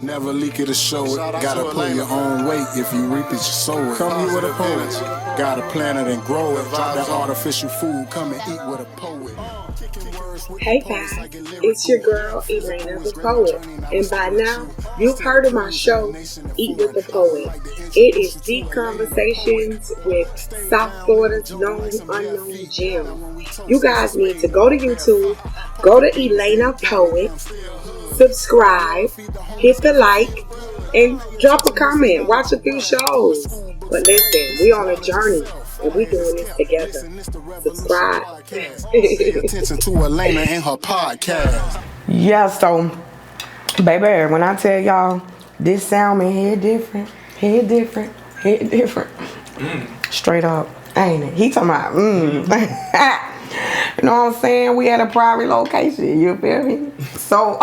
Never leak it or show it. Gotta pull your own weight. If you reap it, you sow it. Come here with a poet. Gotta plant it and grow it. Drop that artificial food. Come and eat with a poet. Hey guys, it's your girl Elena the Poet, and by now you've heard of my show, Eat with the Poet. It is deep conversations with South Florida's known unknown gem. You guys need to go to YouTube, go to Elena Poet, subscribe, hit the like, and drop a comment. Watch a few shows. But listen, we on a journey. And we doing this together. Subscribe. Pay attention to Elena and her podcast. Yeah, so, baby, when I tell y'all, this salmon hit different. Straight up, ain't it? He talking about, You know what I'm saying? We at a private location, you feel me? So,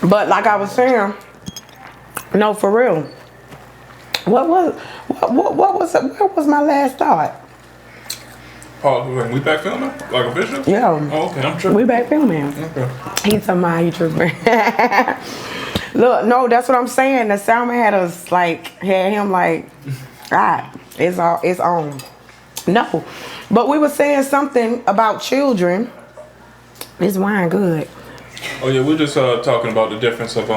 but like I was saying, no, for real. Where was my last thought? Oh, we back filming? Like official? Yeah. Oh, okay, I'm tripping. We back filming. Okay. He's talking about he tripping. Look, no, that's what I'm saying. The salmon had him like, it's on. No, but we were saying something about children. This wine good. Oh yeah, we're just talking about the difference of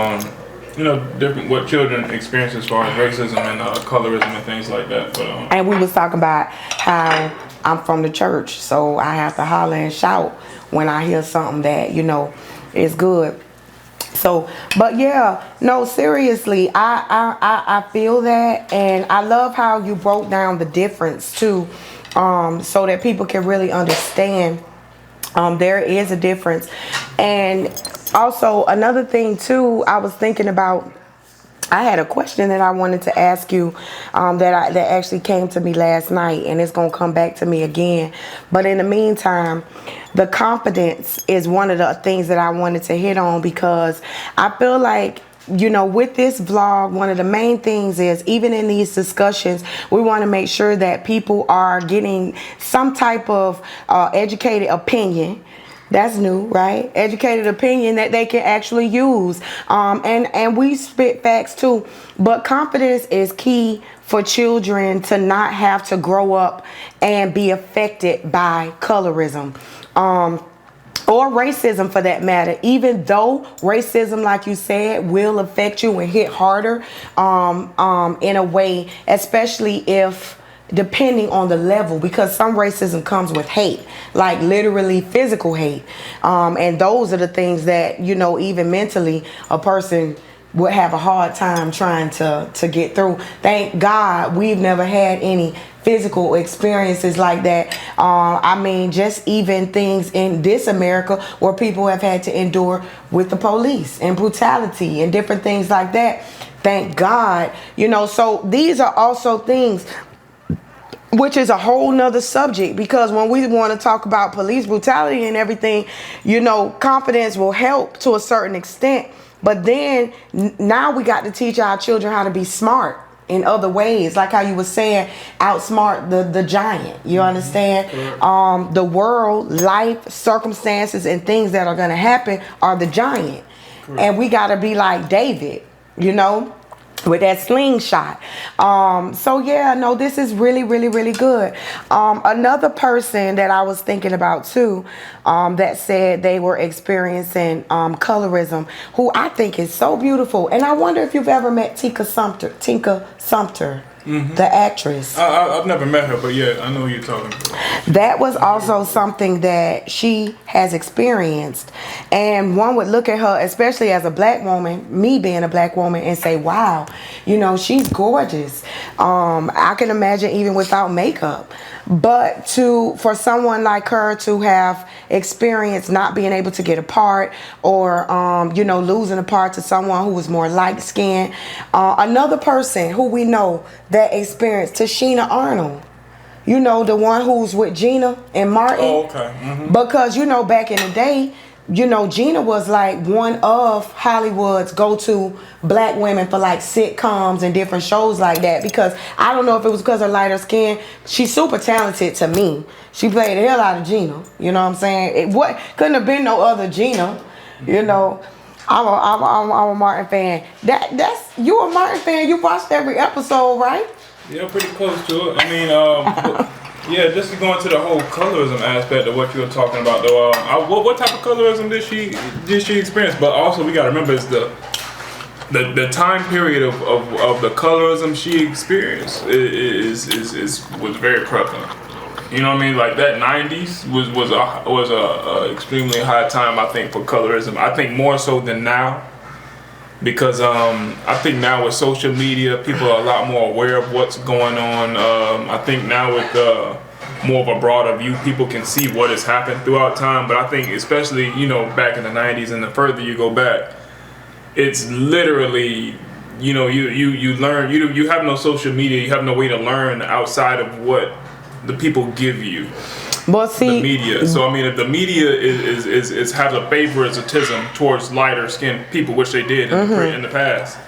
different what children experience as far as racism and colorism and things like that. But and we was talking about how I'm from the church, so I have to holler and shout when I hear something that is good. So, but yeah, no, seriously, I feel that, and I love how you broke down the difference too, so that people can really understand. There is a difference. And also another thing too, I was thinking about, I had a question that I wanted to ask you that actually came to me last night, and it's going to come back to me again. But in the meantime, the confidence is one of the things that I wanted to hit on, because I feel like, with this vlog, one of the main things is, even in these discussions, we want to make sure that people are getting some type of educated opinion. That's new, right? Educated opinion that they can actually use. And we spit facts too. But confidence is key for children to not have to grow up and be affected by colorism. Or racism for that matter. Even though racism, like you said, will affect you and hit harder in a way, especially if depending on the level, because some racism comes with hate, like literally physical hate. And those are the things that, even mentally a person would have a hard time trying to get through. Thank God we've never had any physical experiences like that. Just even things in this America where people have had to endure with the police and brutality and different things like that. Thank God, so these are also things, which is a whole nother subject, because when we want to talk about police brutality and everything, confidence will help to a certain extent. But then now we got to teach our children how to be smart in other ways, like how you were saying, outsmart the giant. You understand? The world, life, circumstances, and things that are going to happen are the giant. Correct. And we got to be like David, with that slingshot. So yeah, no, this is really, really, really good. Another person that I was thinking about too, that said they were experiencing colorism, who I think is so beautiful. And I wonder if you've ever met Tinka Sumpter. Mm-hmm. The actress. I've never met her, but yeah, I know who you're talking about. That was also something that she has experienced. And one would look at her, especially as a black woman, me being a black woman, and say, wow, she's gorgeous. I can imagine even without makeup. But for someone like her to have experienced not being able to get a part, or losing a part to someone who was more light skinned. Another person who we know that experienced, Tashina Arnold. The one who's with Gina and Martin. Oh, okay. Mm-hmm. Because back in the day, you know, Gina was like one of Hollywood's go-to black women for like sitcoms and different shows like that, because I don't know if it was because of lighter skin. She's super talented to me. She played the hell out of Gina. You know what I'm saying? Couldn't have been no other Gina. You know, I'm a Martin fan. That's you a Martin fan. You watched every episode, right? Yeah, pretty close to it. I mean, yeah, just to go into the whole colorism aspect of what you were talking about, though. What type of colorism did she experience? But also, we gotta remember is the time period of the colorism she experienced was very prevalent. You know what I mean? Like that '90s was a extremely high time, I think, for colorism. I think more so than now. Because I think now with social media, people are a lot more aware of what's going on. I think now with more of a broader view, people can see what has happened throughout time. But I think especially, you know, back in the 90s and the further you go back, it's literally, you know, you learn, you have no social media, you have no way to learn outside of what the people give you. But see, the media. So I mean, if the media is has a favoritism towards lighter skinned people, which they did in the past,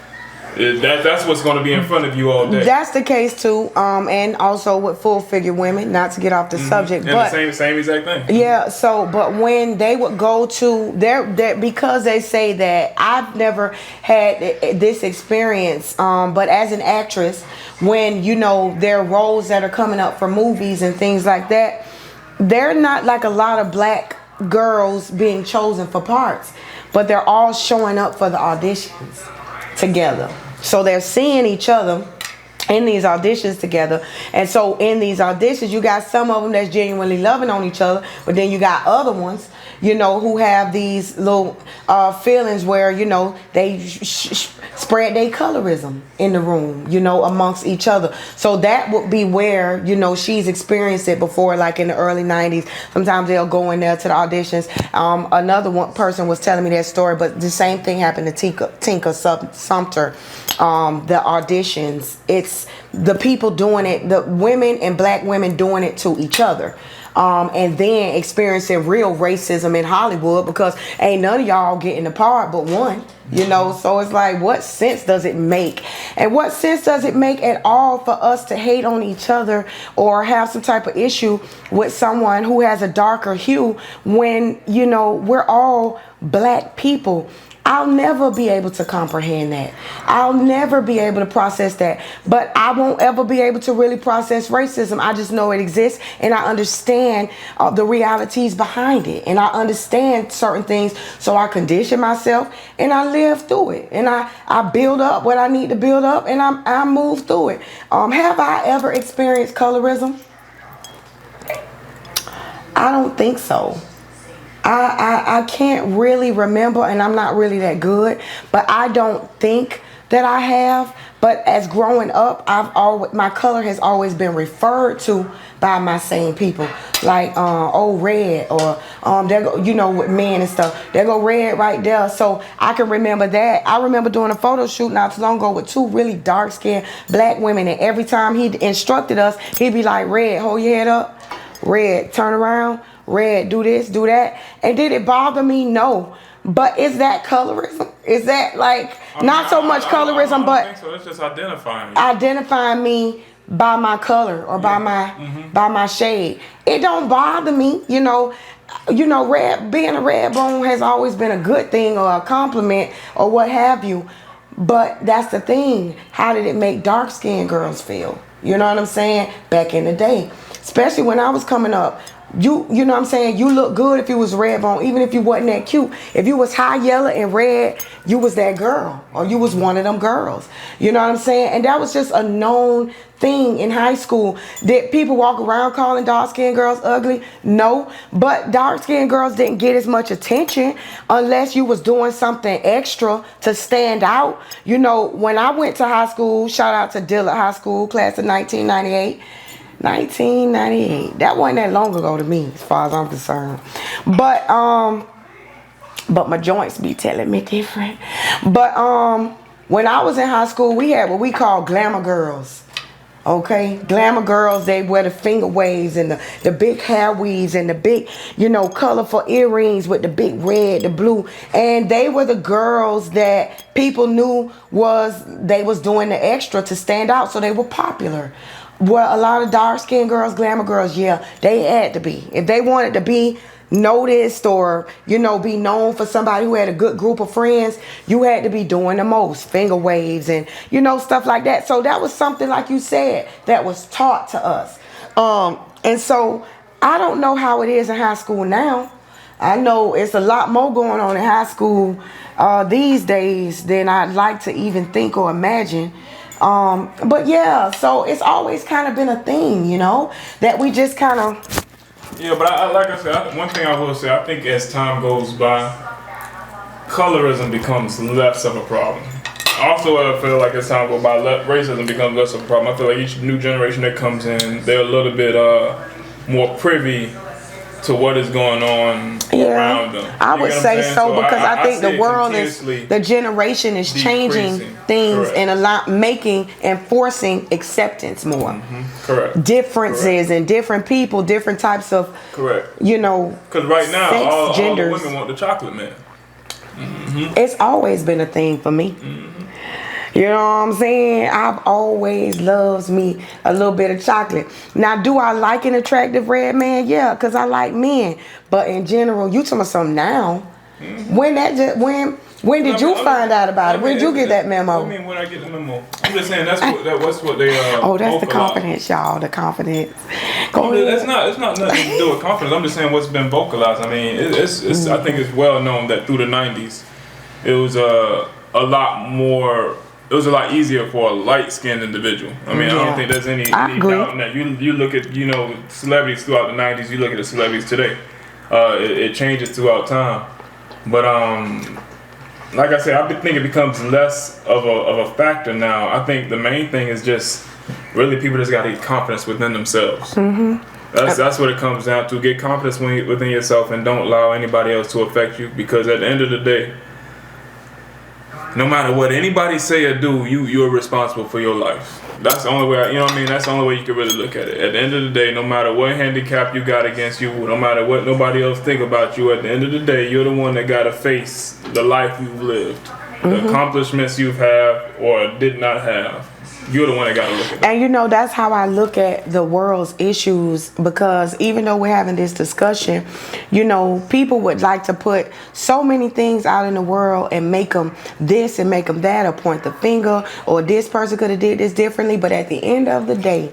that's what's going to be in front of you all day. That's the case too, and also with full figure women. Not to get off the subject, and but the same exact thing. Yeah. So, but when they would go to because they say that I've never had this experience, but as an actress, when you know there are roles that are coming up for movies and things like that. They're not like a lot of black girls being chosen for parts, but they're all showing up for the auditions together. So they're seeing each other in these auditions together. And so in these auditions, you got some of them that's genuinely loving on each other, but then you got other ones, you know, who have these little feelings where, you know, they spread their colorism in the room, you know, amongst each other. So that would be where, you know, she's experienced it before, like in the early 90s. Sometimes they'll go in there to the auditions. Another person was telling me that story, but the same thing happened to Tinka Sumter. The auditions, it's the people doing it, the women and black women doing it to each other. And then experiencing real racism in Hollywood, because ain't none of y'all getting a part but one, you know. So it's like, what sense does it make? And what sense does it make at all for us to hate on each other or have some type of issue with someone who has a darker hue when, you know, we're all black people? I'll never be able to comprehend that. I'll never be able to process that. But I won't ever be able to really process racism. I just know it exists, and I understand the realities behind it. And I understand certain things, so I condition myself, and I live through it. And I build up what I need to build up, and I move through it. Have I ever experienced colorism? I don't think so. I can't really remember, and I'm not really that good, but I don't think that I have. But as growing up, my color has always been referred to by my same people, like red, or there go, you know, with men and stuff, there go red right there. So I can remember that. I remember doing a photo shoot not too long ago with two really dark skinned black women, and every time he instructed us, he'd be like, red, hold your head up, red, turn around, red, do this, do that. And did it bother me? No. But is that colorism? Is that like, not so much colorism, but I think so. It's just identifying me by my color or by my shade. It don't bother me, you know. You know, being a red bone has always been a good thing or a compliment or what have you. But that's the thing. How did it make dark-skinned girls feel? You know what I'm saying? Back in the day, especially when I was coming up. You know what I'm saying? You look good if you was red bone, even if you wasn't that cute. If you was high yellow and red, you was that girl, or you was one of them girls. You know what I'm saying? And that was just a known thing in high school. Did people walk around calling dark-skinned girls ugly? No. But dark-skinned girls didn't get as much attention unless you was doing something extra to stand out. You know, when I went to high school, shout out to Dillard High School, class of 1998. 1998. That wasn't that long ago to me, as far as I'm concerned. But my joints be telling me different. But when I was in high school, we had what we call glamour girls. Okay, glamour girls, they wear the finger waves and the big hair weaves and the big, colorful earrings with the big red, the blue. And they were the girls that people knew they was doing the extra to stand out, so they were popular. Well, a lot of dark skinned girls, glamour girls, yeah, they had to be. If they wanted to be noticed or be known for somebody who had a good group of friends, you had to be doing the most finger waves and stuff like that. So that was something, like you said, that was taught to us. And so I don't know how it is in high school now. I know it's a lot more going on in high school these days than I'd like to even think or imagine. But yeah, so it's always kind of been a thing, that we just kind of. Yeah, but like I said, one thing I will say, I think as time goes by, colorism becomes less of a problem. Also, I feel like as time goes by, racism becomes less of a problem. I feel like each new generation that comes in, they're a little bit more privy to what is going on around them. I would say so, because I think the world the generation is changing things and making and forcing acceptance more. Correct. Differences and different people, different types of Because right now, all the women want the chocolate man. It's always been a thing for me. You know what I'm saying? I've always loved me a little bit of chocolate. Now, do I like an attractive red man? Yeah, because I like men. But in general, you talking about something now. When did you find out about it? When did you get that memo? I mean, when I get the memo. I'm just saying that's what they oh, that's the confidence, y'all. The confidence. It's not nothing to do with confidence. I'm just saying what's been vocalized. I mean, it's I think it's well known that through the 90s, it was a lot more. It was a lot easier for a light-skinned individual. I mean, I don't think there's any doubt in that. You look at celebrities throughout the 90s. You look at the celebrities today. It changes throughout time. But like I said, I think it becomes less of a factor now. I think the main thing is just really people just got to get confidence within themselves. That's what it comes down to. Get confidence within yourself and don't allow anybody else to affect you. Because at the end of the day, no matter what anybody say or do, you're responsible for your life. That's the only way, that's the only way you can really look at it. At the end of the day, no matter what handicap you got against you, no matter what nobody else think about you, at the end of the day, you're the one that got to face the life you've lived, the accomplishments you've had or did not have. You're the one that got to look at it. And that's how I look at the world's issues, because even though we're having this discussion, people would like to put so many things out in the world and make them this and make them that, or point the finger, or this person could have did this differently. But at the end of the day,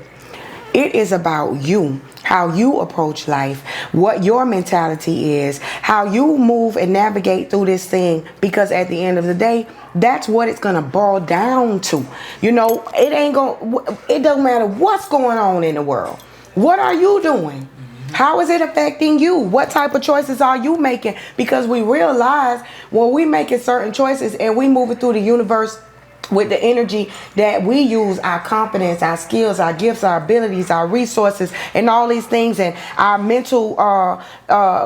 it is about you, how you approach life, what your mentality is, how you move and navigate through this thing. Because at the end of the day, that's what it's gonna boil down to. It doesn't matter what's going on in the world. What are you doing? How is it affecting you? What type of choices are you making? Because we realize when we making certain choices and we moving through the universe with the energy that we use, our confidence, our skills, our gifts, our abilities, our resources, and all these things, and our mental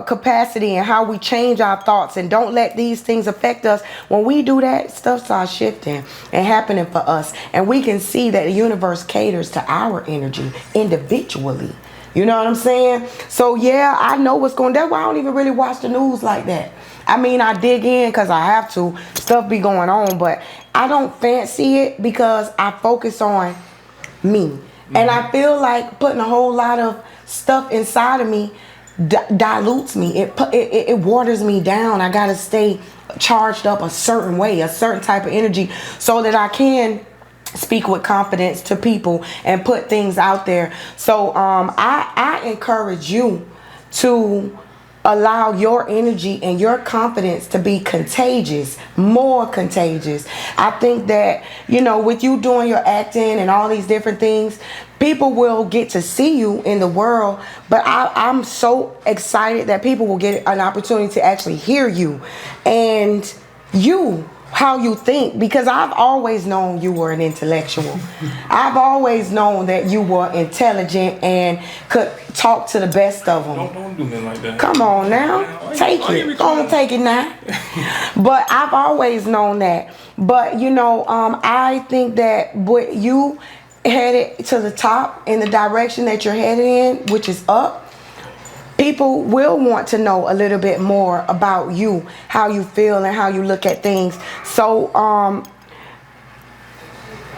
capacity, and how we change our thoughts and don't let these things affect us. When we do that, stuff starts shifting and happening for us, and we can see that the universe caters to our energy individually. You know what I'm saying? So yeah, I know what's going on. That's why I don't even really watch the news like that. I mean, I dig in because I have to. Stuff be going on, but I don't fancy it because I focus on me. And I feel like putting a whole lot of stuff inside of me dilutes me. It waters me down. I got to stay charged up a certain way, a certain type of energy, so that I can speak with confidence to people and put things out there. So I encourage you to allow your energy and your confidence to be contagious, more contagious. I think that, with you doing your acting and all these different things, people will get to see you in the world. But I'm so excited that people will get an opportunity to actually hear you and how you think, because I've always known you were an intellectual. I've always known that you were intelligent and could talk to the best of them. Don't do me like that. Come on now. Take it. Go on, take it now. But I've always known that. But, I think that with you headed to the top in the direction that you're headed in, which is up, people will want to know a little bit more about you, how you feel and how you look at things. So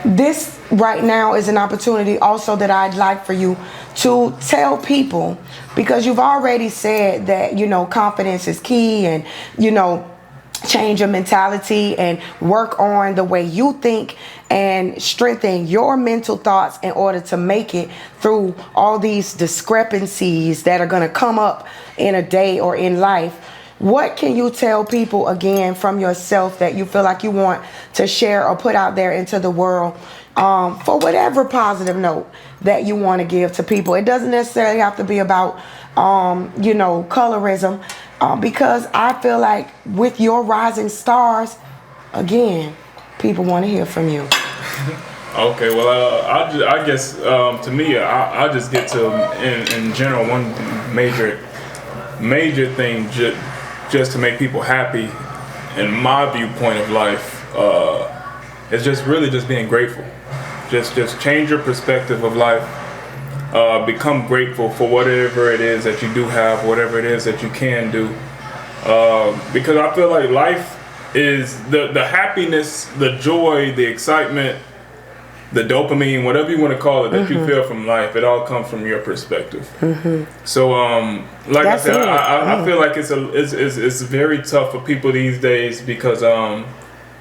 this right now is an opportunity also that I'd like for you to tell people, because you've already said that, you know, confidence is key, and, you know, change your mentality and work on the way you think and strengthen your mental thoughts in order to make it through all these discrepancies that are going to come up in a day or in life. What can you tell people again from yourself that you feel like you want to share or put out there into the world, for whatever positive note that you want to give to people? It doesn't necessarily have to be about, you know, colorism. Because I feel like with your rising stars, again, people want to hear from you. Okay, well, I guess to me, I just get to, in general, one major thing just to make people happy, in my viewpoint of life, is just really just being grateful. Just change your perspective of life. Become grateful for whatever it is that you do have, whatever it is that you can do. Because I feel like life is the happiness, the joy, the excitement, the dopamine, whatever you want to call it, that you feel from life. It all comes from your perspective. So, like That's I said, it. I feel like it's very tough for people these days, because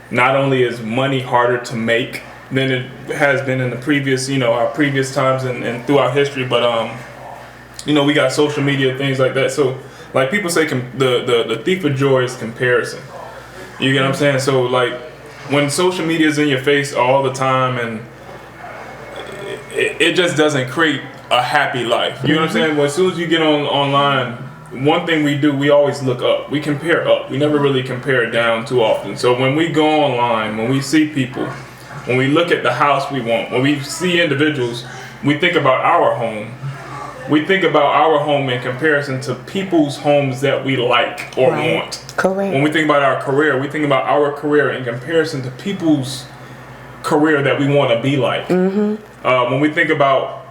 not only is money harder to make than it has been in the previous, you know, our previous times and throughout history, but you know, we got social media, things like that. So, like people say, the thief of joy is comparison. You get what I'm saying? So, like, when social media is in your face all the time, and it just doesn't create a happy life. You know what I'm saying? Well, as soon as you get online, one thing we do, we always look up. We compare up. We never really compare down too often. So when we go online, when we see people, when we look at the house we want, when we see individuals, we think about our home. We think about our home in comparison to people's homes that we like or want. Correct. When we think about our career, we think about our career in comparison to people's career that we want to be like. When we think about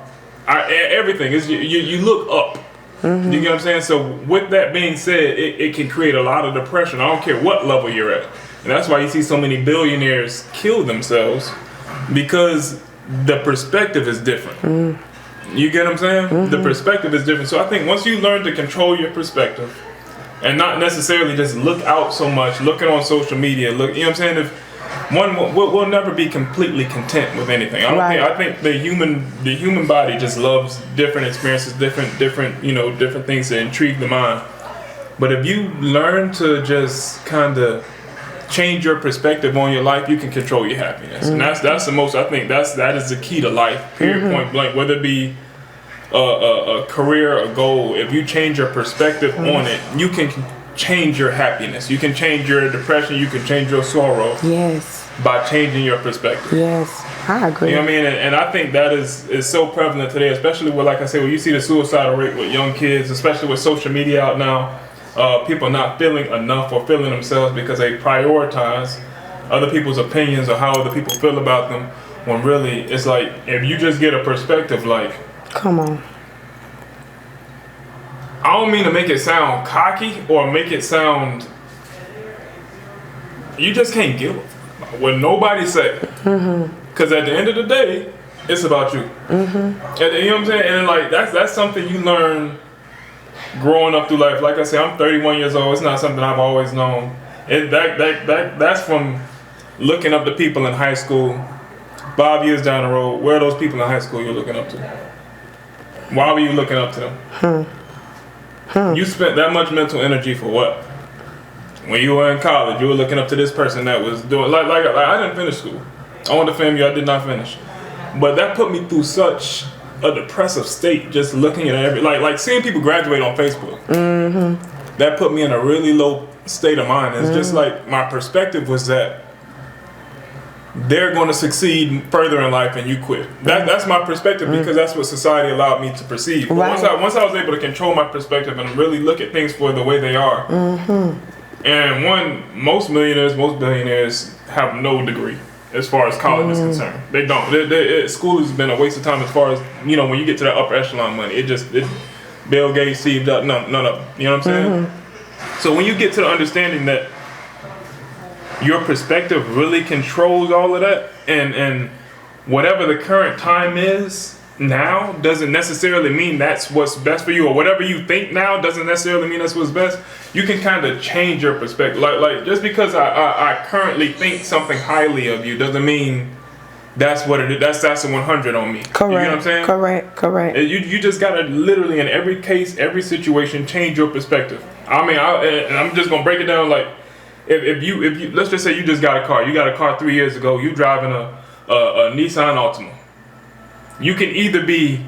everything, is you look up. You get what I'm saying? So with that being said, it can create a lot of depression. I don't care what level you're at. And that's why you see so many billionaires kill themselves, because the perspective is different. You get what I'm saying? The perspective is different. So I think once you learn to control your perspective and not necessarily just look out so much, looking on social media, you know what I'm saying? If one will never be completely content with anything. I think the human body just loves different experiences, different you know, different things that intrigue the mind. But if you learn to just kind of change your perspective on your life, you can control your happiness. And that's the most, I think that is the key to life, period, point blank. Whether it be a career, a goal, if you change your perspective on it, you can change your happiness. You can change your depression, you can change your sorrow. Yes. By changing your perspective. Yes, I agree. You know what I mean? And I think that is so prevalent today, especially with, like I said, when you see the suicidal rate with young kids, especially with social media out now. People not feeling enough or feeling themselves because they prioritize other people's opinions or how other people feel about them, when really it's like, if you just get a perspective, like, come on, I don't mean to make it sound cocky or make it sound, you just can't give what nobody say, because at the end of the day, it's about you. You know what I'm saying? And like that's something you learn growing up through life. Like I said, I'm 31 years old. It's not something I've always known. That's from looking up to people in high school. 5 years down the road, where are those people in high school you're looking up to? Why were you looking up to them? You spent that much mental energy for what? When you were in college, you were looking up to this person that was doing like I didn't finish school. I want to FAMU, I did not finish. But that put me through such a depressive state, just looking at like seeing people graduate on Facebook. That put me in a really low state of mind. It's just like my perspective was that they're going to succeed further in life and you quit. That's my perspective, because that's what society allowed me to perceive. But once I was able to control my perspective and really look at things for the way they are, and most millionaires, most billionaires have no degree. as far as college is concerned. They don't. School has been a waste of time as far as, you know, when you get to the upper echelon money. Bill Gates, Steve, none of them. You know what I'm saying? So when you get to the understanding that your perspective really controls all of that, and whatever the current time is now doesn't necessarily mean that's what's best for you, or whatever you think now doesn't necessarily mean that's what's best. You can kind of change your perspective. Like just because I currently think something highly of you doesn't mean that's what it is. That's a 100 on me. Correct. You know what I'm saying? Correct. You just gotta literally, in every case, every situation, change your perspective. I mean, and I'm just gonna break it down. Like, if you let's just say you just got a car. You got a car 3 years ago. You driving a Nissan Altima. You can either be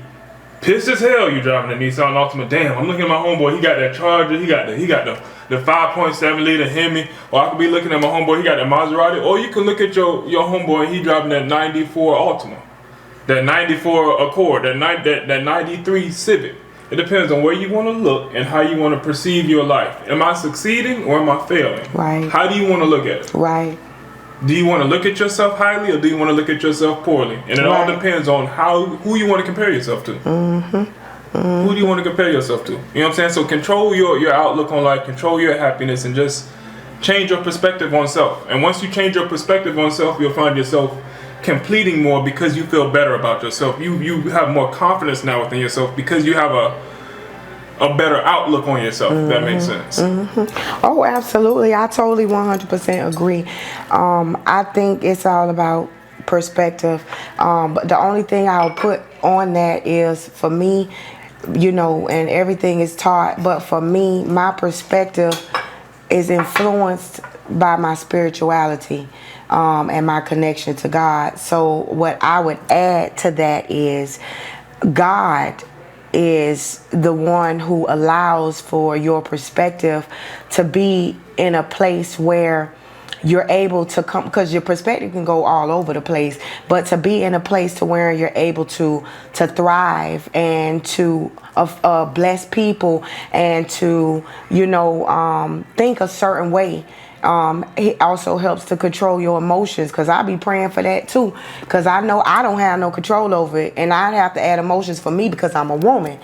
pissed as hell you driving a Nissan Altima. Damn, I'm looking at my homeboy. He got that Charger. He got the 5.7 liter Hemi. Or I could be looking at my homeboy. He got that Maserati. Or you can look at your homeboy. He driving that 94 Altima, that 94 Accord, that 93 Civic. It depends on where you want to look and how you want to perceive your life. Am I succeeding or am I failing? Right. How do you want to look at it? Right. Do you want to look at yourself highly, or do you want to look at yourself poorly? And it all depends on who you want to compare yourself to. Who do you want to compare yourself to? You know what I'm saying? So control your outlook on life, control your happiness, and just change your perspective on self. And once you change your perspective on self, you'll find yourself completing more because you feel better about yourself. You have more confidence now within yourself because you have a better outlook on yourself, if that makes sense. Oh, absolutely. I totally 100% agree. I think it's all about perspective. But the only thing I'll put on that is, for me, you know, and everything is taught, but for me, my perspective is influenced by my spirituality and my connection to God. So what I would add to that is God is the one who allows for your perspective to be in a place where you're able to come, because your perspective can go all over the place, but to be in a place to where you're able to thrive and to bless people and to, you know, think a certain way. It also helps to control your emotions, because I be praying for that too, because I know I don't have no control over it, and I'd have to add emotions for me because I'm a woman.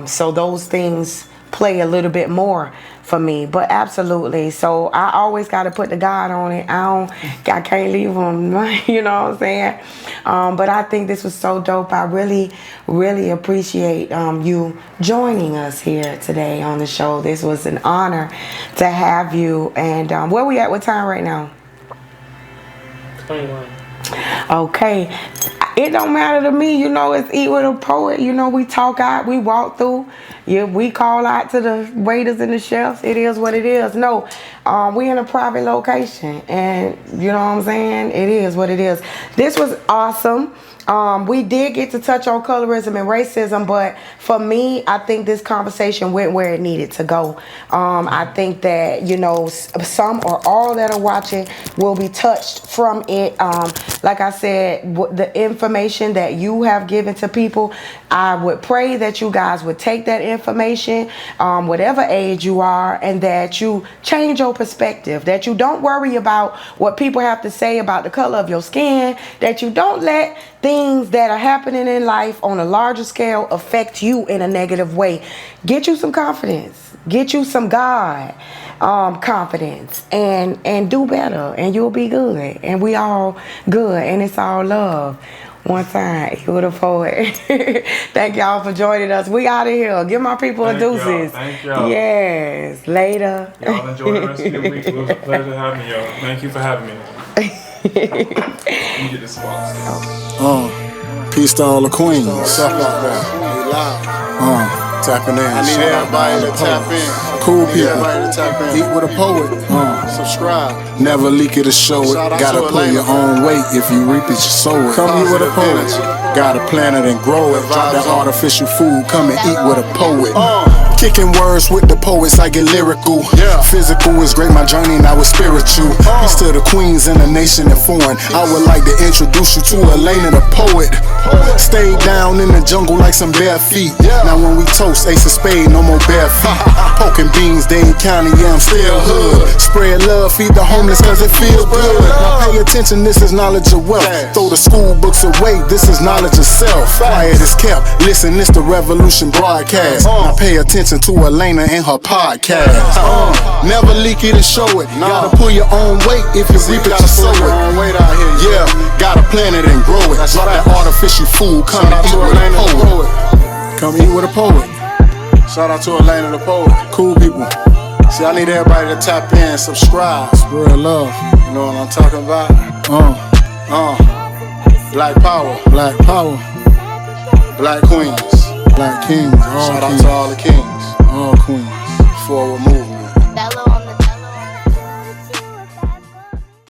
So those things play a little bit more for me, but absolutely. So I always got to put the God on it. I can't leave him, you know what I'm saying? But I think this was so dope. I really, really appreciate you joining us here today on the show. This was an honor to have you. And where we at? What time right now? 21. Okay. It don't matter to me, you know. It's Eat With a Poet. You know, we talk out, we walk through. Yeah, we call out to the waiters and the chefs. It is what it is. No, we in a private location, and you know what I'm saying? It is what it is. This was awesome. We did get to touch on colorism and racism, but for me, I think this conversation went where it needed to go. I think that, you know, some or all that are watching will be touched from it. Like I said, the information that you have given to people, I would pray that you guys would take that information, whatever age you are, and that you change your perspective, that you don't worry about what people have to say about the color of your skin, that you don't let things that are happening in life on a larger scale affect you in a negative way. Get you some confidence, get you some God confidence, and do better, and you'll be good, and we all good, and it's all love. One time, Eat With a Poet. Thank y'all for joining us. We out of here. Give my people a deuces. Thank y'all. Yes. Later. Y'all enjoy the rest of your week. It was a pleasure having y'all. Thank you for having me. You get the spot. Peace to all the queens. What's up out there? We live. Tapping in. I need everybody to tap in. Cool people. Everybody to tap in. Eat With a Poet. Subscribe. Never leak it or show it. Shout out Gotta to pull Atlanta. your own weight. If you reap it, you sow it. Come here with a poet. Gotta plant it and grow it. Drop that artificial food. Come and eat with a poet. Kicking words with the poets, I get lyrical. Physical is great, my journey now is spiritual. Peace to the queens and the nation and foreign. I would like to introduce you to Elena the poet. Stayed down in the jungle like some bare feet. Now when we toast, ace of spade, no more bare feet. Poking beans, Dade County, yeah, I'm still hood. Spread love, feed the homeless cause it feels good. Now pay attention, this is knowledge of wealth. Throw the school books away, this is knowledge of self. Quiet is kept, listen, this the Revolution broadcast. Now pay attention to Elena and her podcast. Never leak it and show it. Gotta pull your own weight if you reap it, you sow it. Yeah, gotta plant it and grow it. Drop that artificial food, come and eat with a poet. Come eat with a poet. Shout out to Elena the poet. Cool people. See, I need everybody to tap in, subscribe. Spread love. You know what I'm talking about? Black power, Black power, black queens. black kings, all Shout out kings, to all the kings. all queens. Forward movement.